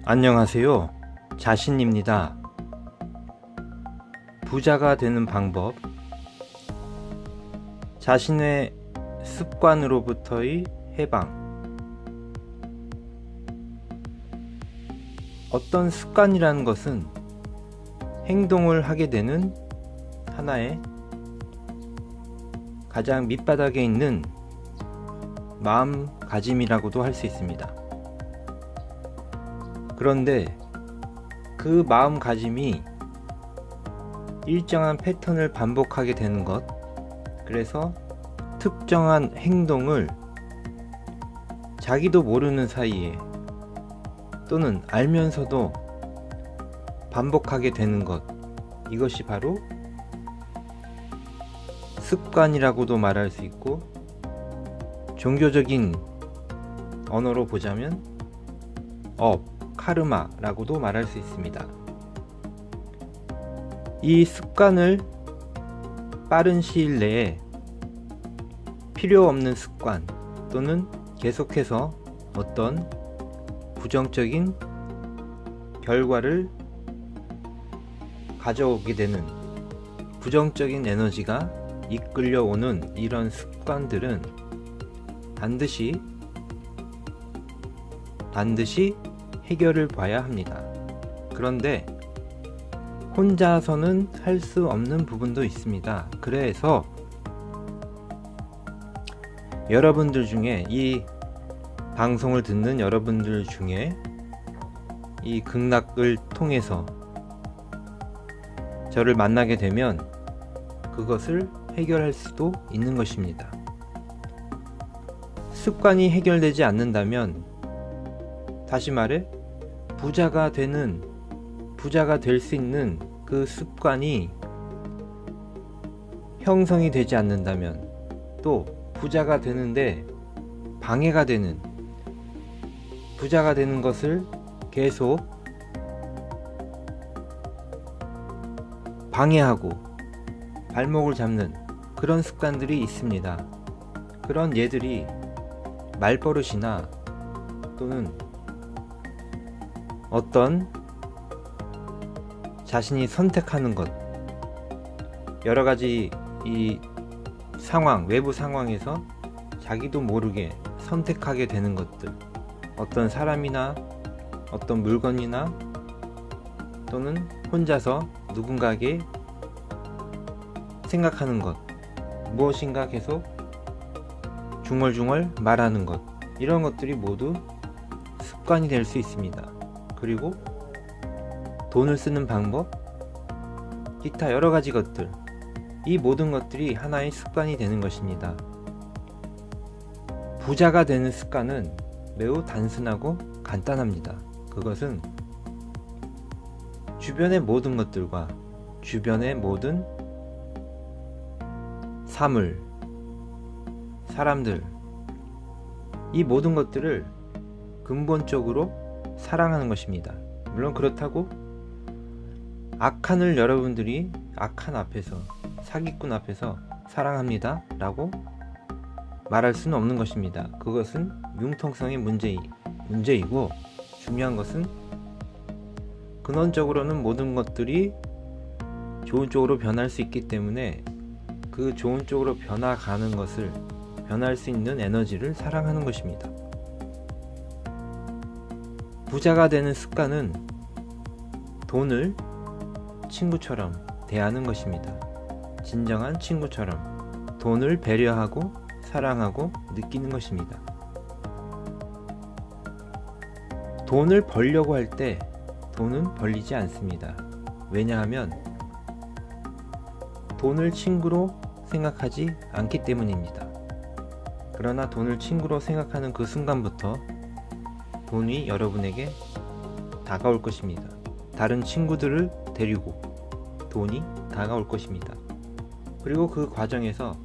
안녕하세요. 자신입니다. 부자가 되는 방법. 자신의 습관으로부터의 해방. 어떤 습관이라는 것은 행동을 하게 되는 하나의 가장 밑바닥에 있는 마음가짐이라고도 할 수 있습니다. 그런데 그 마음가짐이 일정한 패턴을 반복하게 되는 것, 그래서 특정한 행동을 자기도 모르는 사이에 또는 알면서도 반복하게 되는 것, 이것이 바로 습관이라고도 말할 수 있고, 종교적인 언어로 보자면 카르마라고도 말할 수 있습니다. 이 습관을 빠른 시일 내에 필요 없는 습관 또는 계속해서 어떤 부정적인 결과를 가져오게 되는 부정적인 에너지가 이끌려오는 이런 습관들은 반드시 해결을 봐야 합니다. 그런데 혼자서는 할 수 없는 부분도 있습니다. 그래서 여러분들 중에, 이 방송을 듣는 여러분들 중에 이 극락을 통해서 저를 만나게 되면 그것을 해결할 수도 있는 것입니다. 습관이 해결되지 않는다면, 다시 말해 부자가 될 수 있는 그 습관이 형성이 되지 않는다면, 또 부자가 되는데 방해가 되는, 부자가 되는 것을 계속 방해하고 발목을 잡는 그런 습관들이 있습니다. 그런 예들이 말버릇이나 또는 어떤 자신이 선택하는 것, 여러가지 이 상황, 외부 상황에서 자기도 모르게 선택하게 되는 것들, 어떤 사람이나 어떤 물건이나 또는 혼자서 누군가에게 생각하는 것, 무엇인가 계속 중얼중얼 말하는 것, 이런 것들이 모두 습관이 될 수 있습니다. 그리고 돈을 쓰는 방법, 기타 여러가지 것들, 이 모든 것들이 하나의 습관이 되는 것입니다. 부자가 되는 습관은 매우 단순하고 간단합니다. 그것은 주변의 모든 것들과 주변의 모든 사물, 사람들, 이 모든 것들을 근본적으로 사랑하는 것입니다. 물론 그렇다고 악한을 여러분들이 악한 앞에서, 사기꾼 앞에서 사랑합니다 라고 말할 수는 없는 것입니다. 그것은 융통성의 문제이고, 중요한 것은 근원적으로는 모든 것들이 좋은 쪽으로 변할 수 있기 때문에 그 좋은 쪽으로 변화가는 것을, 변할 수 있는 에너지를 사랑하는 것입니다. 부자가 되는 습관은 돈을 친구처럼 대하는 것입니다. 진정한 친구처럼 돈을 배려하고 사랑하고 느끼는 것입니다. 돈을 벌려고 할 때 돈은 벌리지 않습니다. 왜냐하면 돈을 친구로 생각하지 않기 때문입니다. 그러나 돈을 친구로 생각하는 그 순간부터 돈이 여러분에게 다가올 것입니다. 다른 친구들을 데리고 돈이 다가올 것입니다. 그리고 그 과정에서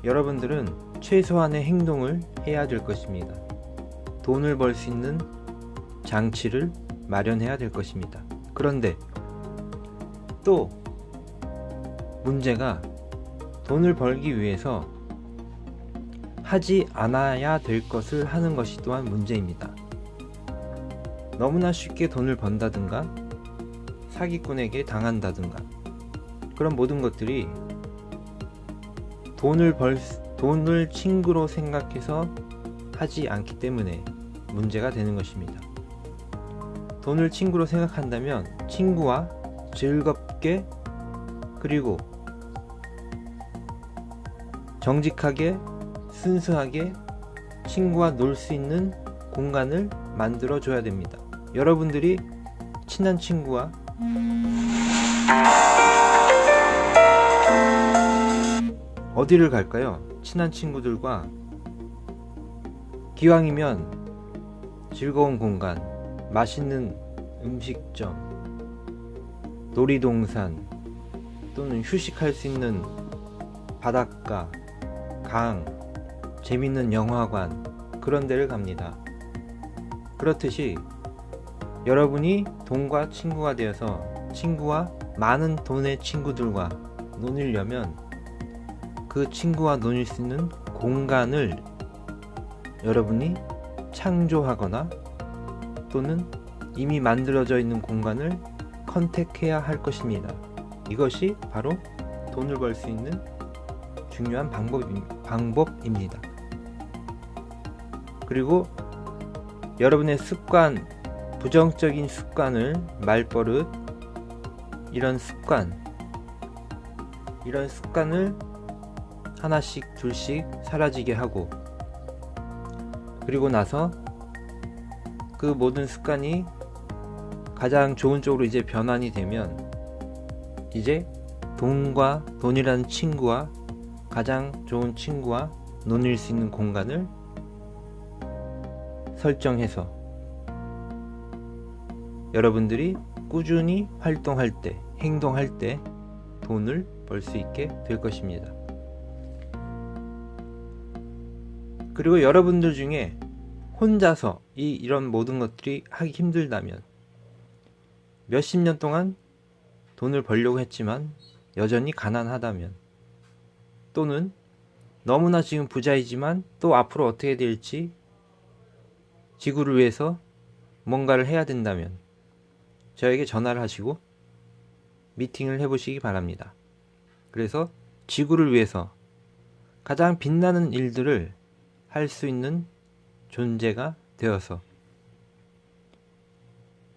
여러분들은 최소한의 행동을 해야 될 것입니다. 돈을 벌 수 있는 장치를 마련해야 될 것입니다. 그런데 또 문제가, 돈을 벌기 위해서 하지 않아야 될 것을 하는 것이 또한 문제입니다. 너무나 쉽게 돈을 번다든가 사기꾼에게 당한다든가 그런 모든 것들이 돈을 친구로 생각해서 하지 않기 때문에 문제가 되는 것입니다. 돈을 친구로 생각한다면 친구와 즐겁게 그리고 정직하게 순수하게 친구와 놀 수 있는 공간을 만들어 줘야 됩니다. 여러분들이 친한 친구와 어디를 갈까요? 친한 친구들과 기왕이면 즐거운 공간, 맛있는 음식점, 놀이동산 또는 휴식할 수 있는 바닷가, 강, 재밌는 영화관 그런 데를 갑니다. 그렇듯이 여러분이 돈과 친구가 되어서 친구와 많은 돈의 친구들과 노느려면 그 친구와 노닐 수 있는 공간을 여러분이 창조하거나 또는 이미 만들어져 있는 공간을 컨택해야 할 것입니다. 이것이 바로 돈을 벌 수 있는 중요한 방법입니다. 그리고 여러분의 습관, 부정적인 습관을 말버릇 이런 습관을 하나씩 둘씩 사라지게 하고 그리고 나서 그 모든 습관이 가장 좋은 쪽으로 이제 변환이 되면 이제 돈이라는 친구와 가장 좋은 친구와 논일 수 있는 공간을 설정해서 여러분들이 꾸준히 활동할 때, 행동할 때 돈을 벌 수 있게 될 것입니다. 그리고 여러분들 중에 혼자서 이런 모든 것들이 하기 힘들다면 몇십 년 동안 돈을 벌려고 했지만 여전히 가난하다면 또는 너무나 지금 부자이지만 또 앞으로 어떻게 될지 지구를 위해서 뭔가를 해야 된다면 저에게 전화를 하시고 미팅을 해보시기 바랍니다. 그래서 지구를 위해서 가장 빛나는 일들을 할 수 있는 존재가 되어서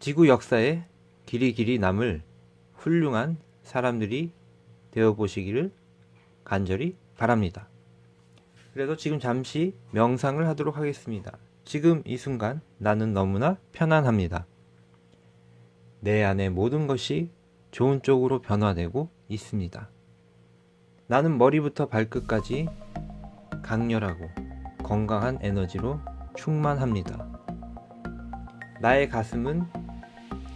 지구 역사에 길이 남을 훌륭한 사람들이 되어보시기를 간절히 바랍니다. 그래서 지금 잠시 명상을 하도록 하겠습니다. 지금 이 순간 나는 너무나 편안합니다. 내 안의 모든 것이 좋은 쪽으로 변화되고 있습니다. 나는 머리부터 발끝까지 강렬하고 건강한 에너지로 충만합니다. 나의 가슴은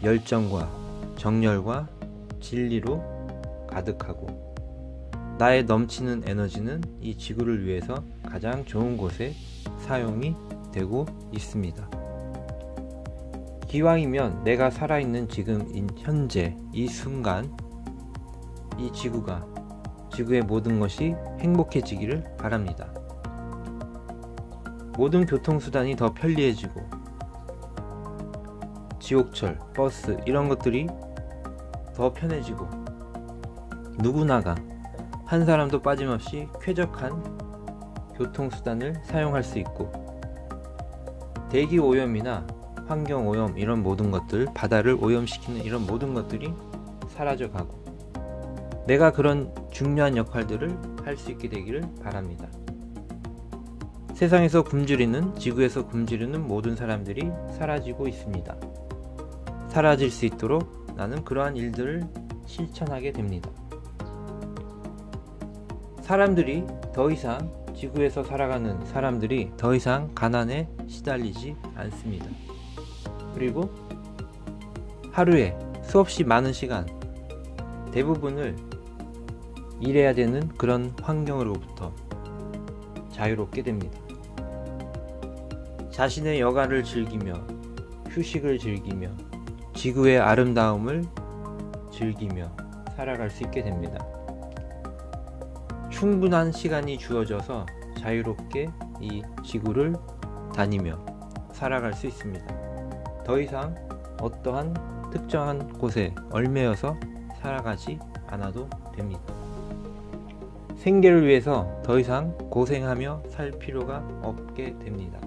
열정과 정열과 진리로 가득하고 나의 넘치는 에너지는 이 지구를 위해서 가장 좋은 곳에 사용이 되고 있습니다. 기왕이면 내가 살아있는 지금 현재 이 순간 이 지구의 모든 것이 행복해지기를 바랍니다. 모든 교통수단이 더 편리해지고 지옥철, 버스 이런 것들이 더 편해지고 누구나가 한 사람도 빠짐없이 쾌적한 교통수단을 사용할 수 있고 대기 오염이나 환경 오염 이런 모든 것들, 바다를 오염시키는 이런 모든 것들이 사라져가고 내가 그런 중요한 역할들을 할 수 있게 되기를 바랍니다. 세상에서 굶주리는, 지구에서 굶주리는 모든 사람들이 사라지고 있습니다. 사라질 수 있도록 나는 그러한 일들을 실천하게 됩니다. 사람들이 더 이상 지구에서 살아가는 사람들이 더 이상 가난에 시달리지 않습니다. 그리고 하루에 수없이 많은 시간 대부분을 일해야 되는 그런 환경으로부터 자유롭게 됩니다. 자신의 여가를 즐기며 휴식을 즐기며 지구의 아름다움을 즐기며 살아갈 수 있게 됩니다. 충분한 시간이 주어져서 자유롭게 이 지구를 다니며 살아갈 수 있습니다. 더 이상 어떠한 특정한 곳에 얽매여서 살아가지 않아도 됩니다. 생계를 위해서 더 이상 고생하며 살 필요가 없게 됩니다.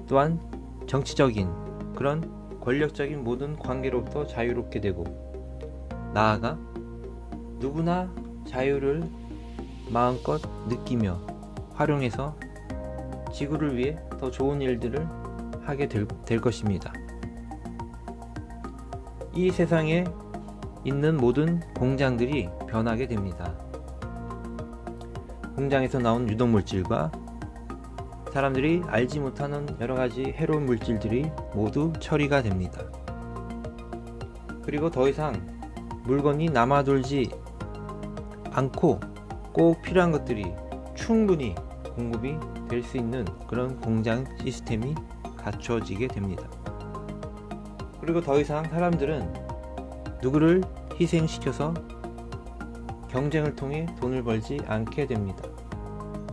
또한 정치적인 그런 권력적인 모든 관계로부터 자유롭게 되고, 나아가 누구나 자유를 마음껏 느끼며 활용해서 지구를 위해 더 좋은 일들을 하게 될 것입니다. 이 세상에 있는 모든 공장들이 변하게 됩니다. 공장에서 나온 유독물질과 사람들이 알지 못하는 여러가지 해로운 물질들이 모두 처리가 됩니다. 그리고 더 이상 물건이 남아돌지 않고 꼭 필요한 것들이 충분히 공급이 될 수 있는 그런 공장 시스템이 갖춰지게 됩니다. 그리고 더 이상 사람들은 누구를 희생시켜서 경쟁을 통해 돈을 벌지 않게 됩니다.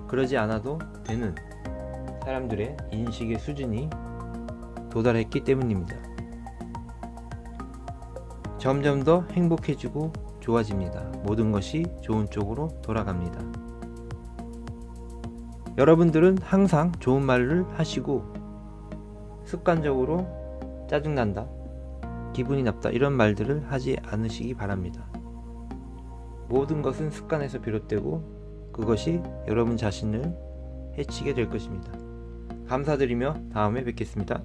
그러지 않아도 되는 사람들의 인식의 수준이 도달했기 때문입니다. 점점 더 행복해지고 좋아집니다. 모든 것이 좋은 쪽으로 돌아갑니다. 여러분들은 항상 좋은 말을 하시고 습관적으로 짜증난다, 기분이 나쁘다 이런 말들을 하지 않으시기 바랍니다. 모든 것은 습관에서 비롯되고 그것이 여러분 자신을 해치게 될 것입니다. 감사드리며 다음에 뵙겠습니다.